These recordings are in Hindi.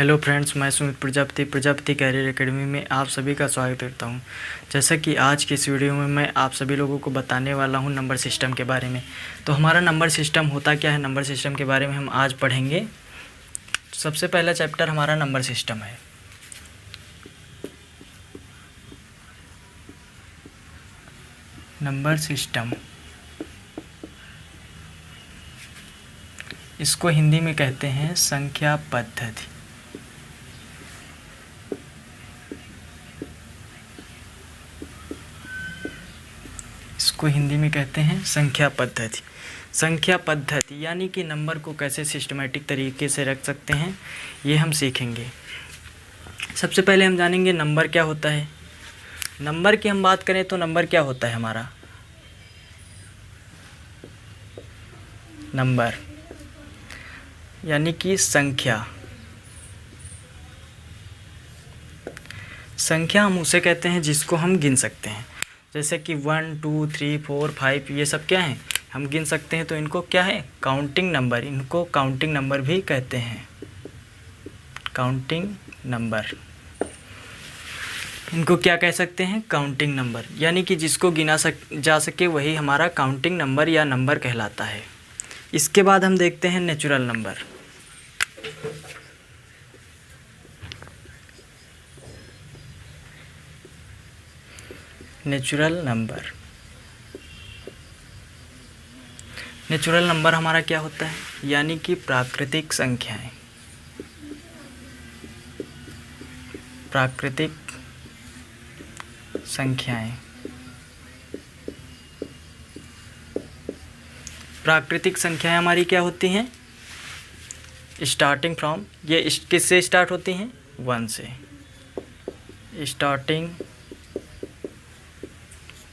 हेलो फ्रेंड्स, मैं सुमित प्रजापति कैरियर एकेडमी में आप सभी का स्वागत करता हूं। जैसा कि आज के इस वीडियो में मैं आप सभी लोगों को बताने वाला हूं नंबर सिस्टम के बारे में। तो हमारा नंबर सिस्टम होता क्या है, नंबर सिस्टम के बारे में हम आज पढ़ेंगे। सबसे पहला चैप्टर हमारा नंबर सिस्टम है। नंबर सिस्टम, इसको हिंदी में कहते हैं संख्या पद्धति। इसको हिंदी में कहते हैं संख्या पद्धति। संख्या पद्धति यानी कि नंबर को कैसे सिस्टमेटिक तरीके से रख सकते हैं, ये हम सीखेंगे। सबसे पहले हम जानेंगे नंबर क्या होता है। नंबर की हम बात करें तो नंबर क्या होता है हमारा। नंबर यानी कि संख्या। संख्या हम उसे कहते हैं जिसको हम गिन सकते हैं। जैसे कि 1 2 3 4 5 ये सब क्या हैं, हम गिन सकते हैं। तो इनको क्या है, काउंटिंग नंबर। इनको काउंटिंग नंबर भी कहते हैं। काउंटिंग नंबर, इनको क्या कह सकते हैं, काउंटिंग नंबर। यानी कि जिसको गिना जा सके वही हमारा काउंटिंग नंबर या नंबर कहलाता है। इसके बाद हम देखते हैं natural number. Natural number, natural number हमारा क्या होता है, यानी कि प्राकृतिक संख्याएं। प्राकृतिक संख्याएं, प्राकृतिक संख्याएं हमारी क्या होती हैं, स्टार्टिंग फ्रॉम, ये किससे स्टार्ट होती हैं, 1 से। Starting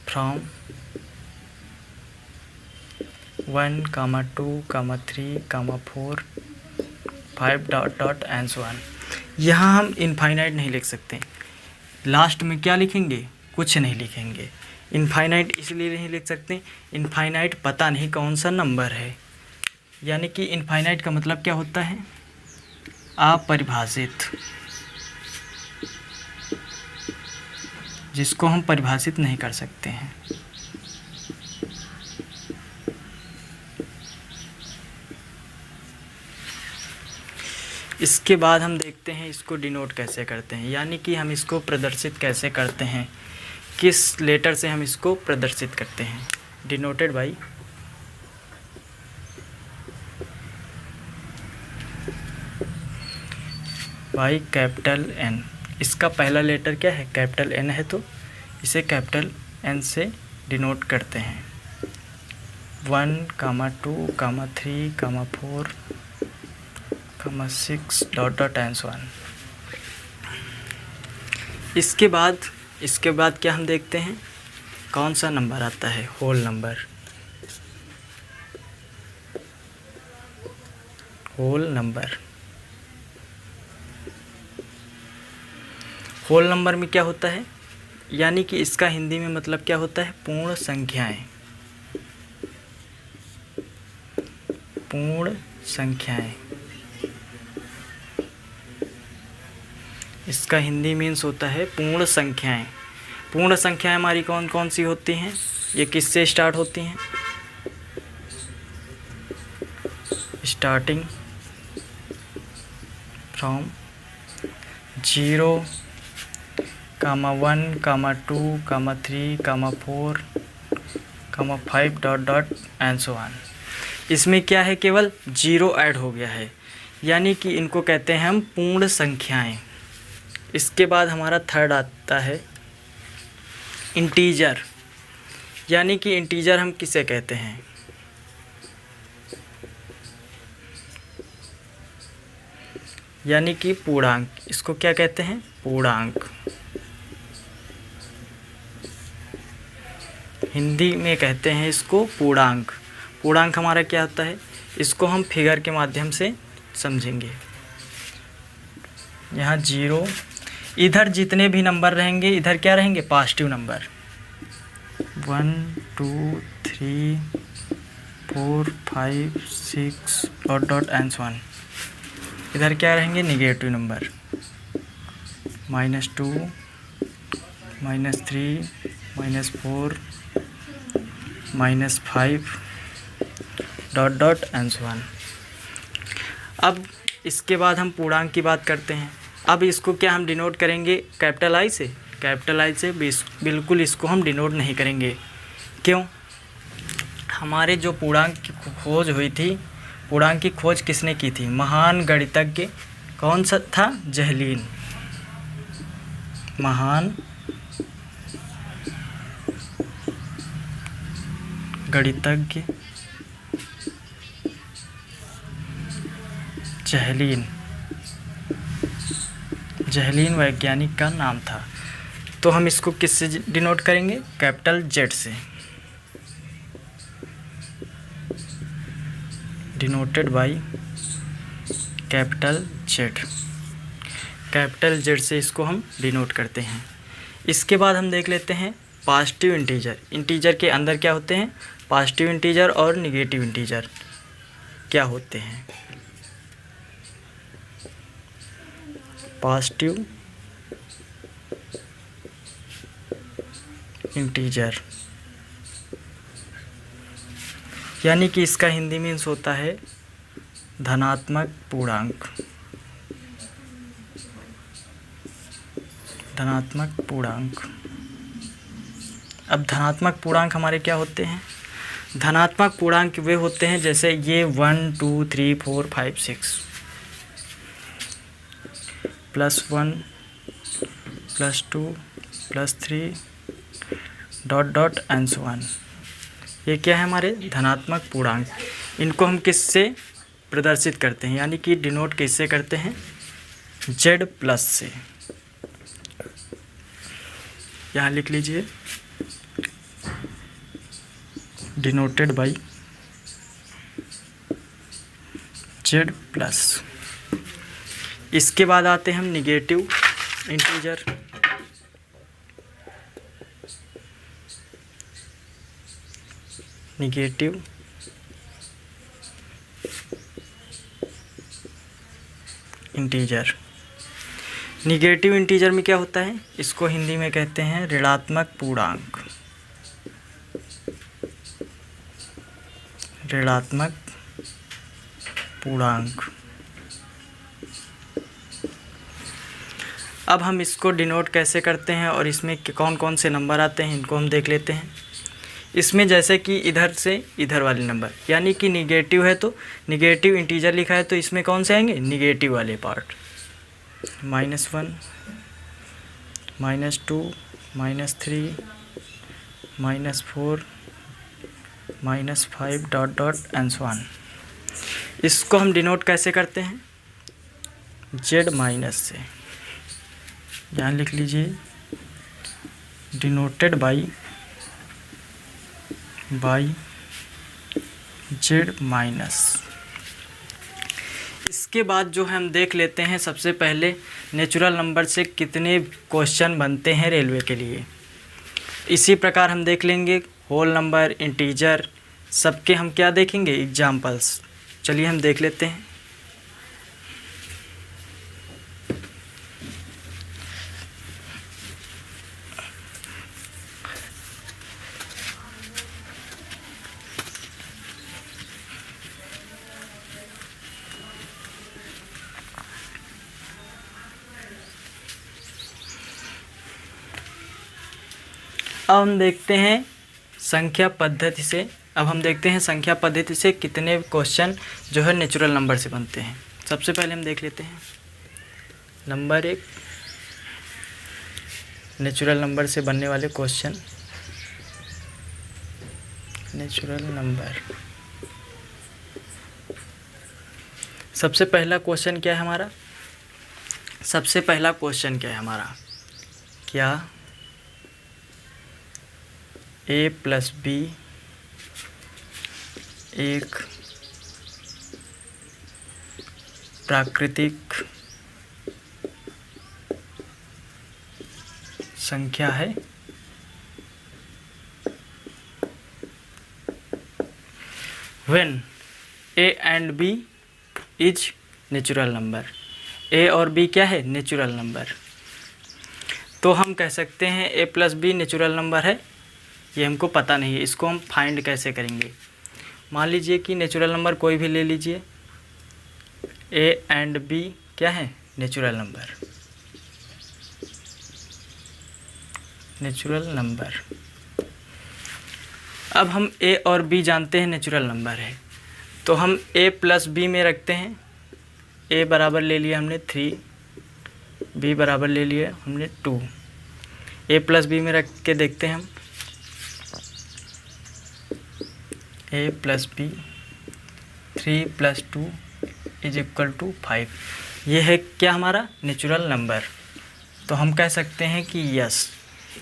from 1, 2, 3, 4, 5 dot dot and so on. यहाँ हम इनफाइनाइट नहीं लिख सकते। लास्ट में क्या लिखेंगे, कुछ नहीं लिखेंगे। इनफाइनाइट इसलिए नहीं लिख सकते, इनफाइनाइट पता नहीं कौन सा नंबर है। यानी कि इनफाइनाइट का मतलब क्या होता है, अपरिभाषित, जिसको हम परिभाषित नहीं कर सकते हैं। इसके बाद हम देखते हैं इसको डिनोट कैसे करते हैं, यानी कि हम इसको प्रदर्शित कैसे करते हैं, किस लेटर से हम इसको प्रदर्शित करते हैं। Denoted by capital N. इसका पहला लेटर क्या है, कैपिटल एन है, तो इसे कैपिटल एन से डिनोट करते हैं। 1, 2, 3, 4, 6 dot dot and so on. इसके बाद क्या हम देखते हैं, कौन सा नंबर आता है, whole number. Whole number, whole number में क्या होता है, यानी कि इसका हिंदी में मतलब क्या होता है, पूर्ण संख्याएं। पूर्ण संख्याएं, इसका हिंदी मीन्स होता है पूर्ण संख्याएं। पूर्ण संख्याएं हमारी कौन कौन सी होती हैं, ये किससे स्टार्ट होती हैं, starting from 0, 1, 2, 3, 4, 5 dot dot and so on. इसमें क्या है, केवल 0 ऐड हो गया है, यानी कि इनको कहते हैं हम पूर्ण संख्याएं। इसके बाद हमारा थर्ड आता है इंटीजर। यानी कि इंटीजर हम किसे कहते हैं, यानी कि पूर्णांक। इसको क्या कहते हैं, पूर्णांक। हिंदी में कहते हैं इसको पूर्णांक। पूर्णांक हमारा क्या होता है, इसको हम फिगर के माध्यम से समझेंगे। यहाँ 0, इधर जितने भी नंबर रहेंगे इधर क्या रहेंगे, positive number. 1 2 3 4 5 6 dot dot and so on. इधर क्या रहेंगे, negative number, -2, -3, -4, -5 dot dot and so on. अब इसके बाद हम पूर्णांक की बात करते हैं। अब इसको क्या हम डिनोट करेंगे, कैपिटल आई से? कैपिटल आई से बिल्कुल इसको हम डिनोट नहीं करेंगे। क्यों? हमारे जो पूर्णांक की खोज हुई थी, पूर्णांक की खोज किसने की थी? महान गणितज्ञ कौन सा था? जहलीन। महान गणितज्ञ जहलीन, जहलीन वैज्ञानिक का नाम था। तो हम इसको किससे डिनोट करेंगे? कैपिटल जेड से, denoted by capital Z. Capital Z से इसको हम डिनोट करते हैं। इसके बाद हम देख लेते हैं पॉजिटिव इंटीजर। इंटीजर के अंदर क्या होते हैं? पॉजिटिव इंटीजर और निगेटिव इंटीजर क्या होते हैं? पॉजिटिव इंटीजर यानी कि इसका हिंदी मीन्स होता है धनात्मक पूर्णांक। धनात्मक पूर्णांक। अब धनात्मक पूर्णांक हमारे क्या होते हैं? धनात्मक पूर्णांक वे होते हैं जैसे ये 1 2 3 4 5 6 +1 +2 +3 dot dot and so on. ये क्या है? हमारे धनात्मक पूर्णांक। इनको हम किससे प्रदर्शित करते हैं, यानी कि डिनोट किससे करते हैं? जेड प्लस से। यहाँ लिख लीजिए, डिनोटेड बाय जेड प्लस। इसके बाद आते हैं हम negative integer. Negative integer. Negative integer में क्या होता है? इसको हिंदी में कहते हैं ऋणात्मक पूर्णांक। ऋणात्मक पूर्णांक। अब हम इसको डिनोट कैसे करते हैं और इसमें कौन कौन से नंबर आते हैं, इनको हम देख लेते हैं। इसमें जैसे कि इधर से इधर वाले नंबर, यानी कि निगेटिव है तो निगेटिव इंटीजर लिखा है तो इसमें कौन से आएंगे? निगेटिव वाले part. -1 -2 -3 -4 -5 dot dot and so on. इसको हम डिनोट कैसे करते हैं? जेड माइनस से। यहाँ लिख लीजिए, डिनोटेड बाई जेड माइनस। इसके बाद जो हम देख लेते हैं, सबसे पहले नेचुरल नंबर से कितने क्वेश्चन बनते हैं रेलवे के लिए। इसी प्रकार हम देख लेंगे होल नंबर, इंटीजर, सबके हम क्या देखेंगे? एग्जाम्पल्स। चलिए हम देख लेते हैं। अब हम देखते हैं संख्या पद्धति से। अब हम देखते हैं संख्या पद्धति से कितने क्वेश्चन जो है नेचुरल नंबर से बनते हैं। सबसे पहले हम देख लेते हैं नंबर 1, नेचुरल नंबर से बनने वाले क्वेश्चन। नेचुरल नंबर, सबसे पहला क्वेश्चन क्या है हमारा? सबसे पहला क्वेश्चन क्या है हमारा? क्या a + b एक प्राकृतिक संख्या है? When a and b is natural number, A और बी क्या है, नेचुरल नंबर। तो हम कह सकते हैं ए प्लस बी नेचुरल नंबर है, ये हमको पता नहीं है, इसको हम फाइंड कैसे करेंगे। मान लीजिए कि नेचुरल नंबर कोई भी ले लीजिए, ए एंड बी क्या है, नेचुरल नंबर, नेचुरल नंबर। अब हम ए और बी जानते हैं नेचुरल नंबर है, तो हम ए प्लस बी में रखते हैं। ए बराबर ले लिया हमने 3, बी बराबर ले लिया हमने 2। ए प्लस बी में रख के देखते हैं हम, ए प्लस बी 3 + 2 = 5। ये है क्या हमारा नेचुरल नंबर। तो हम कह सकते हैं कि यस,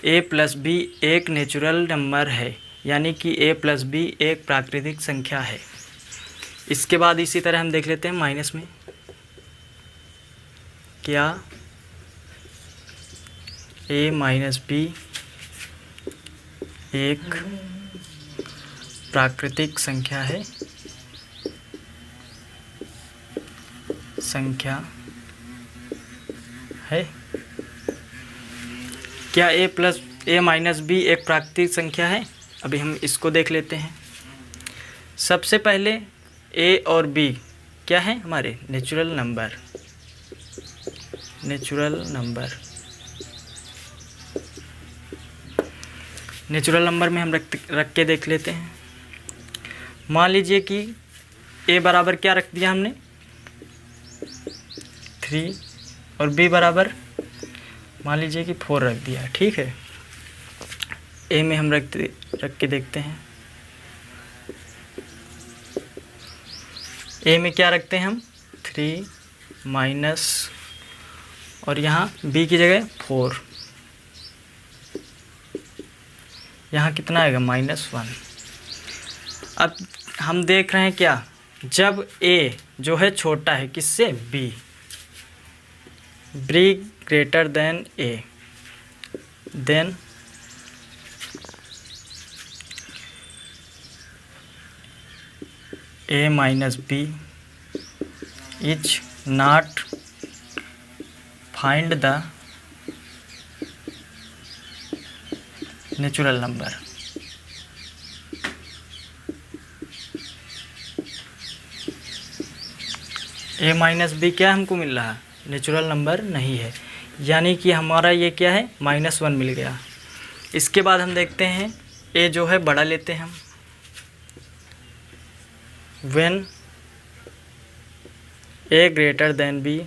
ए प्लस बी एक नेचुरल नंबर है, यानी कि ए प्लस बी एक प्राकृतिक संख्या है। इसके बाद इसी तरह हम देख लेते हैं माइनस में, क्या ए माइनस बी एक प्राकृतिक संख्या है, क्या ए माइनस बी एक प्राकृतिक संख्या है। अभी हम इसको देख लेते हैं। सबसे पहले ए और बी क्या है, हमारे नेचुरल नंबर, नेचुरल नंबर में हम रख के देख लेते हैं। मान लीजिए कि ए बराबर क्या रख दिया हमने, 3, और बी बराबर मान लीजिए कि 4 रख दिया, ठीक है। ए में हम रख के देखते हैं। ए में क्या रखते हैं हम, 3 माइनस, और यहाँ बी की जगह 4, यहाँ कितना आएगा, -1। अब हम देख रहे हैं क्या, जब ए जो है छोटा है किससे, B greater than A, then A minus B is not find the natural number. A minus B क्या हमको मिल रहा है, नेचुरल नंबर नहीं है, यानी कि हमारा ये क्या है, -1 मिल गया। इसके बाद हम देखते हैं ए जो है बड़ा लेते हैं हम, when A greater than B,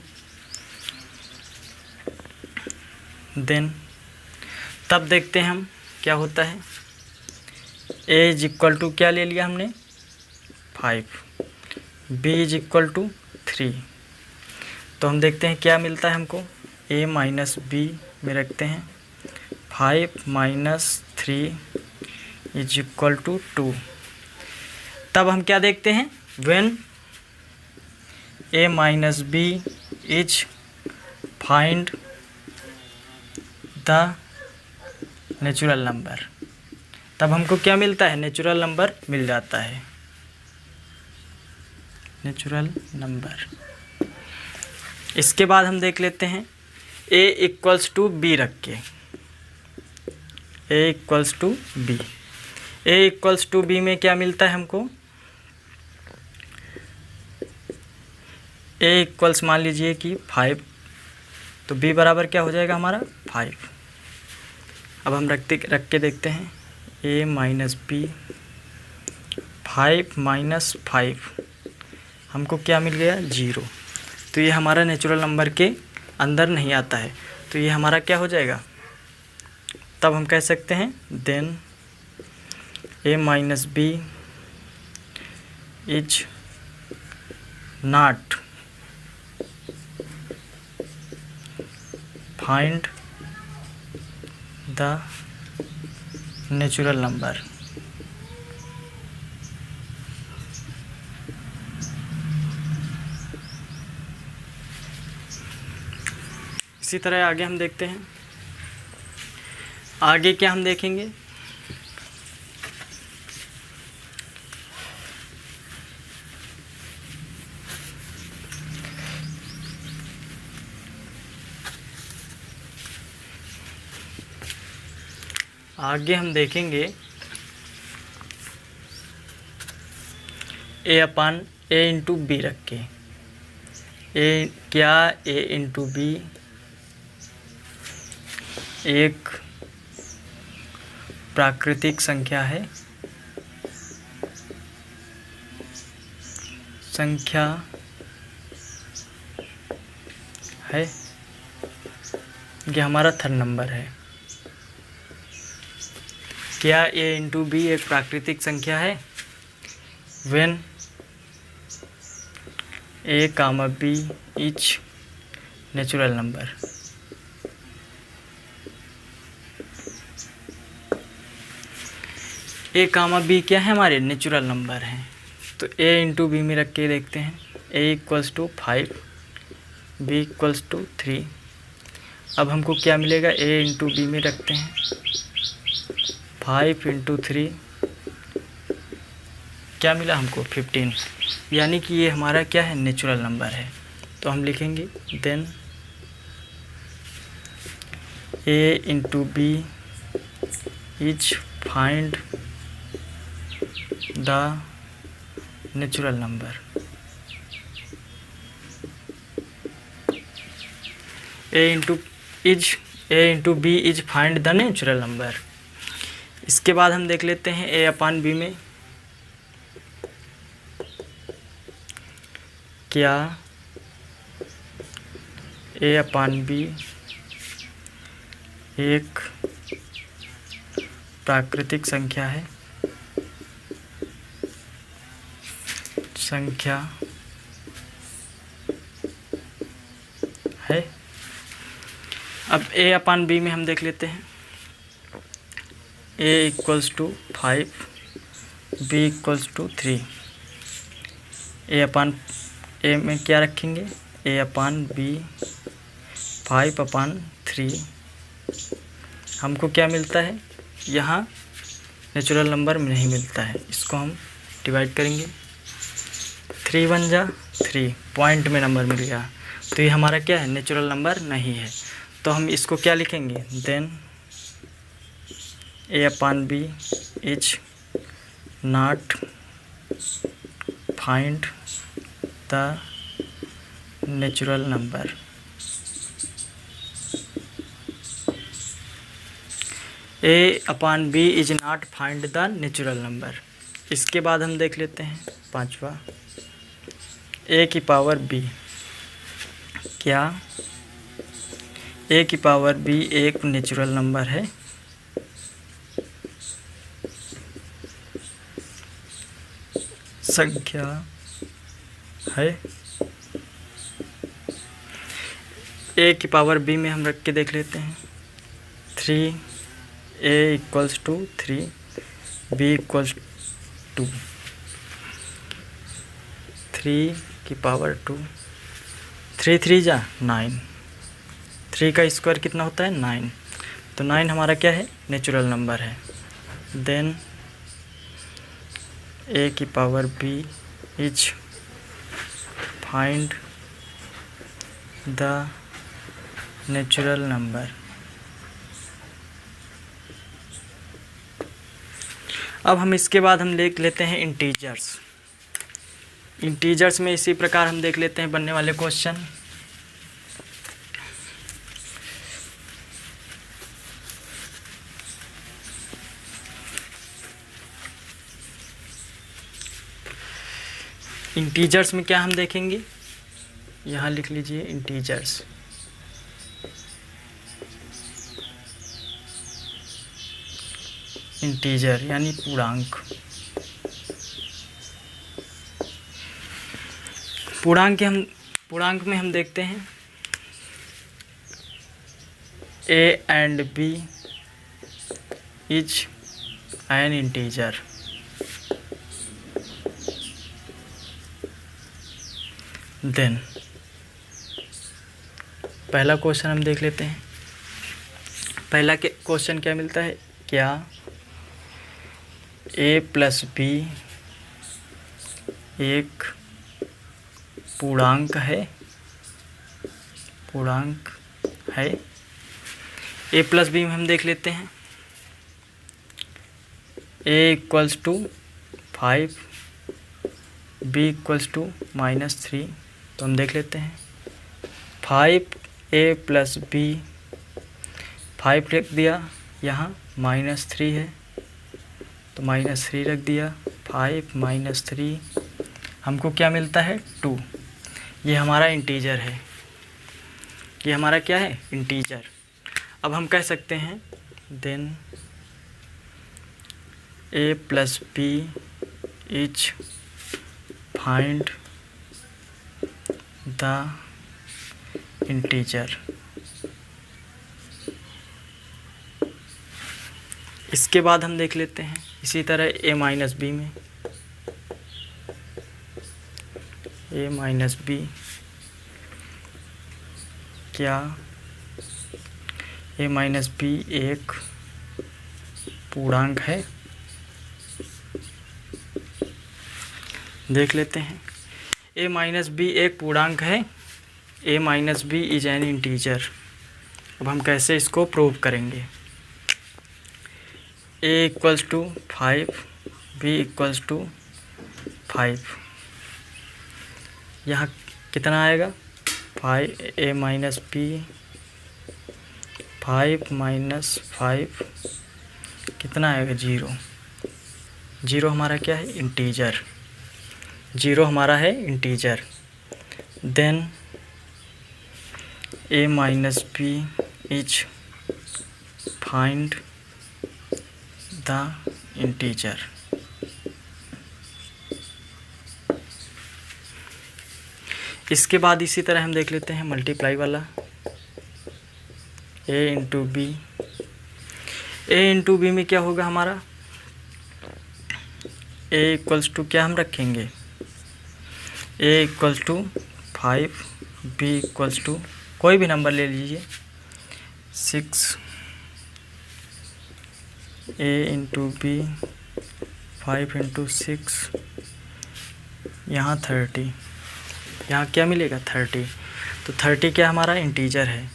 then तब देखते हैं हम क्या होता है। ए इज इक्वल टू क्या ले लिया हमने, 5, बी इज इक्वल टू 3। तो हम देखते हैं क्या मिलता है हमको, ए माइनस बी में रखते हैं, 5 - 3 इज इक्वल टू 2। तब हम क्या देखते हैं, when A minus B is find the natural number, तब हमको क्या मिलता है, नेचुरल नंबर मिल जाता है, नेचुरल नंबर। इसके बाद हम देख लेते हैं ए इक्वल्स टू बी रख के, A equals to B, A equals to B में क्या मिलता है हमको, ए इक्वल्स मान लीजिए कि 5, तो बी बराबर क्या हो जाएगा हमारा, 5। अब हम रख के देखते हैं, ए माइनस बी 5 - 5 हमको क्या मिल गया, 0। तो ये हमारा नेचुरल नंबर के अंदर नहीं आता है, तो ये हमारा क्या हो जाएगा, तब हम कह सकते हैं then A minus B is not find the natural number. इसी तरह आगे हम देखते हैं, आगे क्या हम देखेंगे, आगे हम देखेंगे ए अपान ए इंटू बी रख के, क्या ए इंटू बी एक प्राकृतिक संख्या है? ये हमारा थर्ड नंबर है। क्या ए इंटू बी एक प्राकृतिक संख्या है? When A comma B is natural number. A comma B क्या है? हमारे नेचुरल नंबर हैं। तो ए इंटू बी में रख के देखते हैं। A equals to 5, B equals to 3। अब हमको क्या मिलेगा? ए इंटू बी में रखते हैं 5 इंटू 3, क्या मिला हमको? 15। यानी कि ये हमारा क्या है? नेचुरल नंबर है। तो हम लिखेंगे then A into B is find the natural number. A into B is find the natural number. इसके बाद हम देख लेते हैं ए अपान बी में क्या ए अपान बी एक प्राकृतिक संख्या है? अब ए अपान बी में हम देख लेते हैं A equals to 5, B equals to 3। A upon A में क्या रखेंगे? A upon B 5 upon 3। हमको क्या मिलता है? यहाँ नेचुरल नंबर में नहीं मिलता है, इसको हम डिवाइड करेंगे। 3 1 जा 3, पॉइंट में नंबर मिल गया। तो ये हमारा क्या है? नेचुरल नंबर नहीं है। तो हम इसको क्या लिखेंगे? Then A upon B is not find the natural number. A upon B is not find the natural number. इसके बाद हम देख लेते हैं पांचवा, ए की पावर बी। क्या ए की पावर बी एक नेचुरल नंबर है? संख्या है। ए की पावर बी में हम रख के देख लेते हैं 3, A equals to 3, B equals to 3 की पावर 2, 3 3 जा 9, 3 का स्क्वायर कितना होता है? 9। तो 9 हमारा क्या है? नेचुरल नंबर है। देन ए की power B is find the natural number. अब हम इसके बाद हम देख लेते हैं इंटीजर्स। इंटीजर्स में इसी प्रकार हम देख लेते हैं बनने वाले क्वेश्चन। इंटीजर्स में क्या हम देखेंगे? यहाँ लिख लीजिए इंटीजर्स। इंटीजर यानी पूर्णांक। पूर्णांक में हम देखते हैं A and B is an integer. Then पहला क्वेश्चन हम देख लेते हैं। पहला क्वेश्चन क्या मिलता है? क्या ए प्लस बी एक पूर्णांक है? ए प्लस बी में हम देख लेते हैं A equals to 5, B equals to -3। तो हम देख लेते हैं 5a प्लस बी, 5 रख दिया, यहाँ -3 है तो -3 रख दिया, 5 - 3 हमको क्या मिलता है 2। ये हमारा इंटीजर है, ये हमारा क्या है इंटीजर। अब हम कह सकते हैं then a plus B is find the integer. इसके बाद हम देख लेते हैं इसी तरह a माइनस बी में, a माइनस बी क्या a माइनस बी एक पूर्णांक है। देख लेते हैं a माइनस बी एक पूर्णांक है, a minus B is an integer. अब हम कैसे इसको प्रूव करेंगे। a equals to 5, b equals to 5, यहाँ कितना आएगा 5 a माइनस बी, 5 माइनस 5 कितना आएगा 0। 0 हमारा क्या है इंटीजर, 0 हमारा है integer. Then a minus B is find the integer. इसके बाद इसी तरह हम देख लेते हैं मल्टीप्लाई वाला a into B. a into B में क्या होगा हमारा a इक्वल्स टू क्या हम रखेंगे a equals to 5, b equals to कोई भी नंबर ले लीजिए 6, a इंटू बी 5 इंटू 6, यहाँ 30, यहाँ क्या मिलेगा 30। तो 30 क्या हमारा इंटीजर है,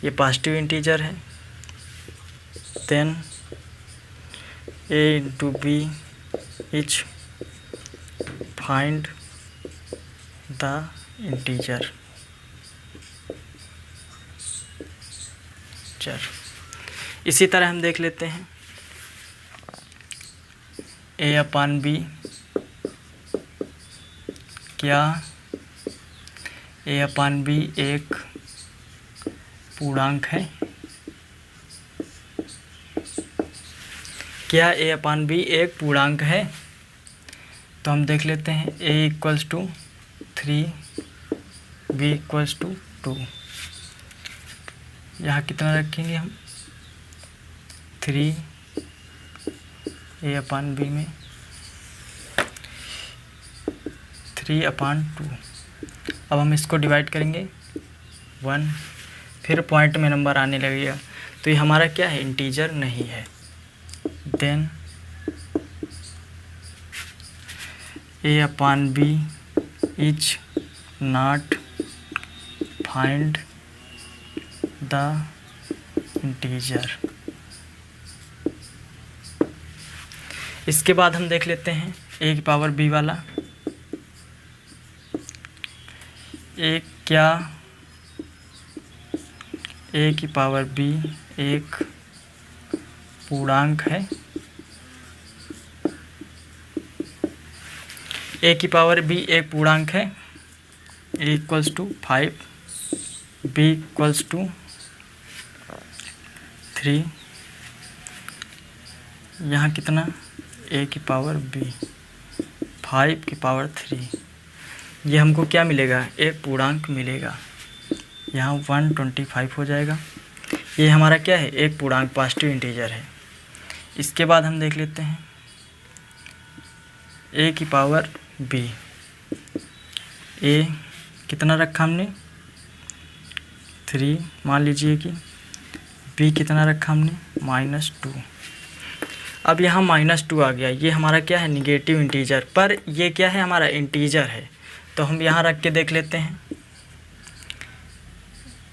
ये पॉजिटिव इंटीजर है। Then a into B is find the integer. चल इसी तरह हम देख लेते हैं a अपान बी क्या a अपान बी एक पूर्णांक है, क्या a अपान बी एक पूर्णांक है। तो हम देख लेते हैं a equals to 3, b equals to 2, यहाँ कितना रखेंगे हम 3 a अपान बी में 3/2। अब हम इसको डिवाइड करेंगे 1, फिर पॉइंट में नंबर आने लगेगा, तो ये हमारा क्या है इंटीजर नहीं है। Then a upon B is not find the integer. इसके बाद हम देख लेते हैं a की पावर b वाला। एक क्या a की पावर b एक पूर्णांक है, a की पावर b एक पूर्णांक है। a equals to 5, b equals to 3, यहाँ कितना a की पावर b 5 की पावर 3, ये हमको क्या मिलेगा एक पूर्णांक मिलेगा, यहाँ 125 हो जाएगा। ये हमारा क्या है एक पूर्णांक पॉजिटिव इंटीजर है। इसके बाद हम देख लेते हैं a की पावर b, a कितना रखा हमने 3 मान लीजिए कि b कितना रखा हमने -2। अब यहाँ -2 आ गया, ये हमारा क्या है निगेटिव इंटीजर, पर ये क्या है हमारा इंटीजर है। तो हम यहाँ रख के देख लेते हैं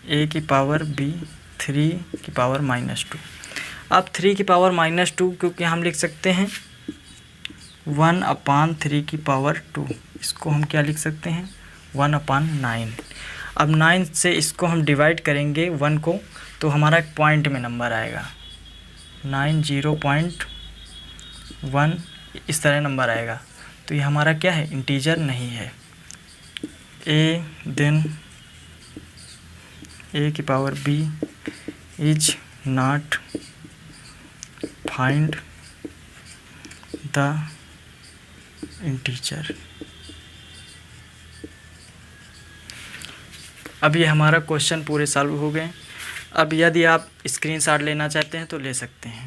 a की पावर b 3 की पावर -2। अब 3 की पावर -2 क्योंकि हम लिख सकते हैं 1/3 की पावर 2, इसको हम क्या लिख सकते हैं 1/9। अब 9 से इसको हम डिवाइड करेंगे 1 को, तो हमारा एक पॉइंट में नंबर आएगा 90.1, इस तरह नंबर आएगा। तो ये हमारा क्या है, इंटीजर नहीं है। देन a की power b is not find the integer. अब ये हमारा क्वेश्चन पूरे सॉल्व हो गए। अब यदि आप स्क्रीनशॉट लेना चाहते हैं तो ले सकते हैं।